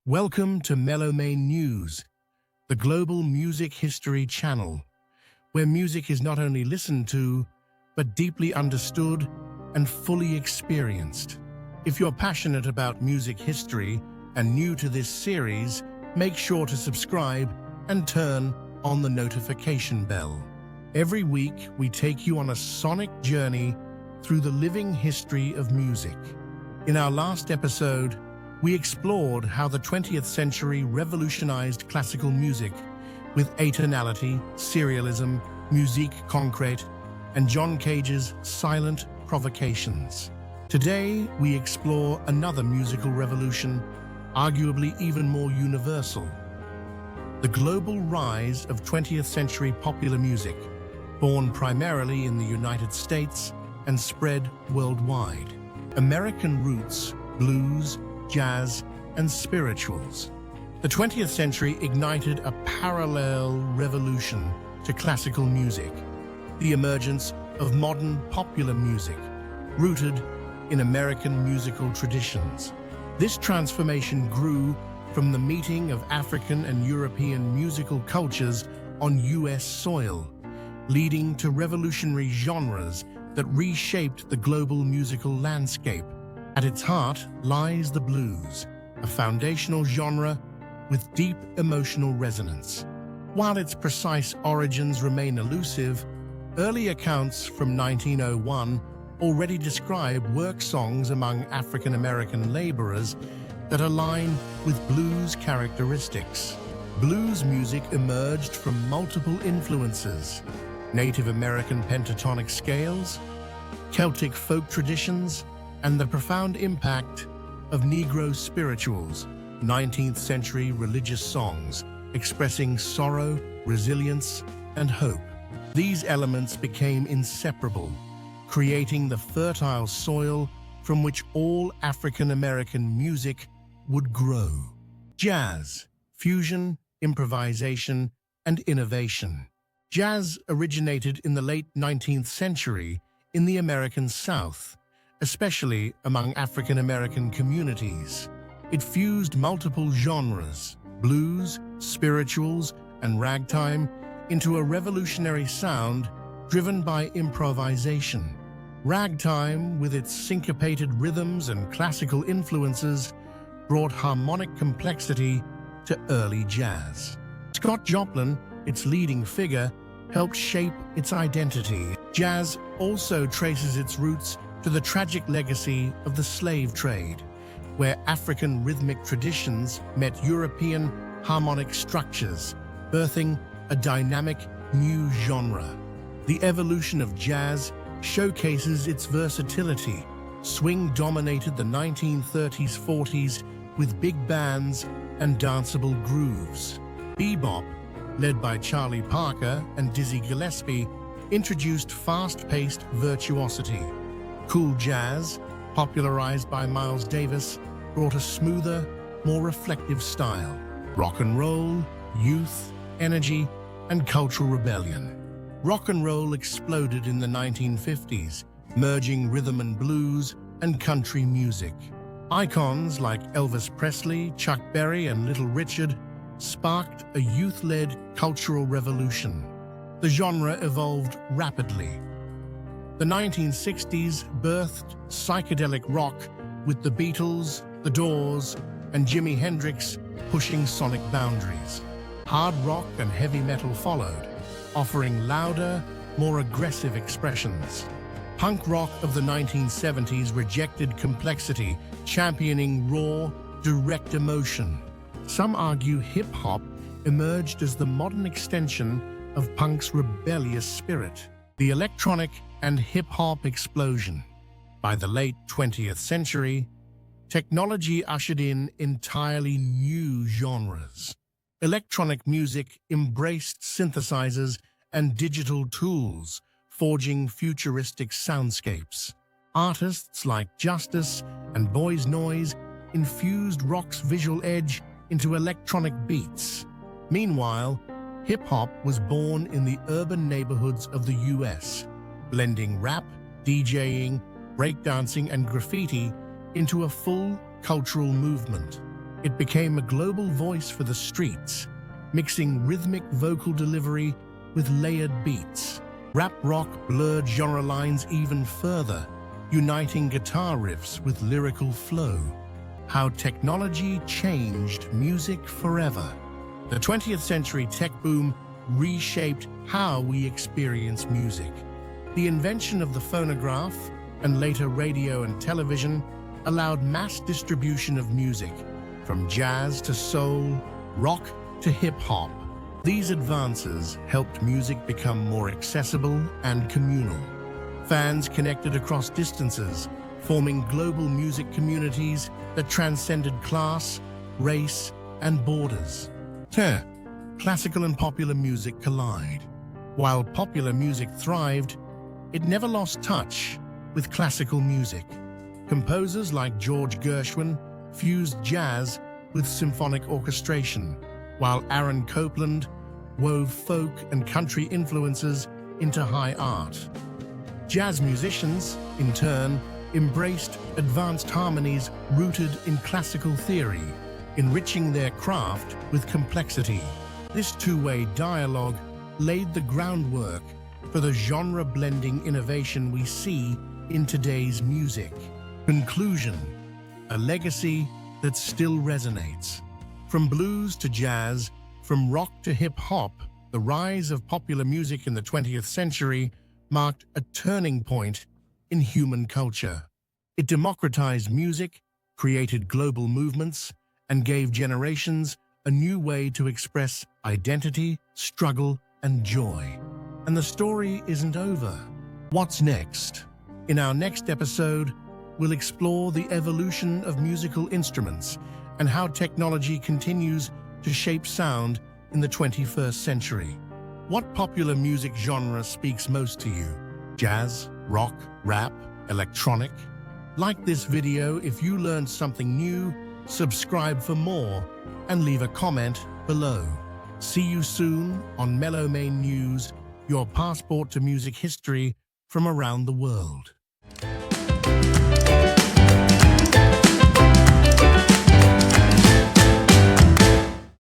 Welcome to Mélomane News, the global music history channel, where music is not only listened to, but deeply understood and fully experienced. If you're passionate about music history and new to this series, make sure to subscribe and turn on the notification bell. Every week, we take you on a sonic journey through the living history of music. In our last episode, we explored how the 20th century revolutionized classical music with atonality, serialism, musique concrète, and John Cage's silent provocations. Today, we explore another musical revolution, arguably even more universal: the global rise of 20th century popular music, born primarily in the United States and spread worldwide. American roots, blues, jazz, and spirituals. The 20th century ignited a parallel revolution to classical music, the emergence of modern popular music, rooted in American musical traditions. This transformation grew from the meeting of African and European musical cultures on U.S. soil, leading to revolutionary genres that reshaped the global musical landscape. At its heart lies the blues, a foundational genre with deep emotional resonance. While its precise origins remain elusive, early accounts from 1901 already describe work songs among African American laborers that align with blues characteristics. Blues music emerged from multiple influences: Native American pentatonic scales, Celtic folk traditions, and the profound impact of Negro spirituals, 19th century religious songs expressing sorrow, resilience, and hope. These elements became inseparable, creating the fertile soil from which all African American music would grow. Jazz, fusion, improvisation, and innovation. Jazz originated in the late 19th century in the American South, especially among African American communities. It fused multiple genres, blues, spirituals, and ragtime, into a revolutionary sound driven by improvisation. Ragtime, with its syncopated rhythms and classical influences, brought harmonic complexity to early jazz. Scott Joplin, its leading figure, helped shape its identity. Jazz also traces its roots to the tragic legacy of the slave trade, where African rhythmic traditions met European harmonic structures, birthing a dynamic new genre. The evolution of jazz showcases its versatility. Swing dominated the 1930s-40s with big bands and danceable grooves. Bebop, led by Charlie Parker and Dizzy Gillespie, introduced fast-paced virtuosity. Cool jazz, popularized by Miles Davis, brought a smoother, more reflective style. Rock and roll, youth, energy, and cultural rebellion. Rock and roll exploded in the 1950s, merging rhythm and blues and country music. Icons like Elvis Presley, Chuck Berry, and Little Richard sparked a youth-led cultural revolution. The genre evolved rapidly. The 1960s birthed psychedelic rock with the Beatles, the Doors, and Jimi Hendrix pushing sonic boundaries. Hard rock and heavy metal followed, offering louder, more aggressive expressions. Punk rock of the 1970s rejected complexity, championing raw, direct emotion. Some argue hip-hop emerged as the modern extension of punk's rebellious spirit. The electronic and hip-hop explosion. By the late 20th century, technology ushered in entirely new genres. Electronic music embraced synthesizers and digital tools, forging futuristic soundscapes. Artists like Justice and Boys Noise infused rock's visual edge into electronic beats. Meanwhile, hip-hop was born in the urban neighborhoods of the U.S., blending rap, DJing, breakdancing, and graffiti into a full cultural movement. It became a global voice for the streets, mixing rhythmic vocal delivery with layered beats. Rap rock blurred genre lines even further, uniting guitar riffs with lyrical flow. How technology changed music forever. The 20th century tech boom reshaped how we experience music. The invention of the phonograph and later radio and television allowed mass distribution of music, from jazz to soul, rock to hip-hop. These advances helped music become more accessible and communal. Fans connected across distances, forming global music communities that transcended class, race, and borders. Classical and popular music collide. While popular music thrived, it never lost touch with classical music. Composers like George Gershwin fused jazz with symphonic orchestration, while Aaron Copland wove folk and country influences into high art. Jazz musicians, in turn, embraced advanced harmonies rooted in classical theory, enriching their craft with complexity. This two-way dialogue laid the groundwork for the genre-blending innovation we see in today's music. Conclusion: a legacy that still resonates. From blues to jazz, from rock to hip-hop, the rise of popular music in the 20th century marked a turning point in human culture. It democratized music, created global movements, and gave generations a new way to express identity, struggle, and joy. And the story isn't over. What's next? In our next episode, we'll explore the evolution of musical instruments and how technology continues to shape sound in the 21st century. What popular music genre speaks most to you? Jazz, rock, rap, electronic? Like this video if you learned something new, subscribe for more, and leave a comment below. See you soon on Mélomane News, your passport to music history from around the world.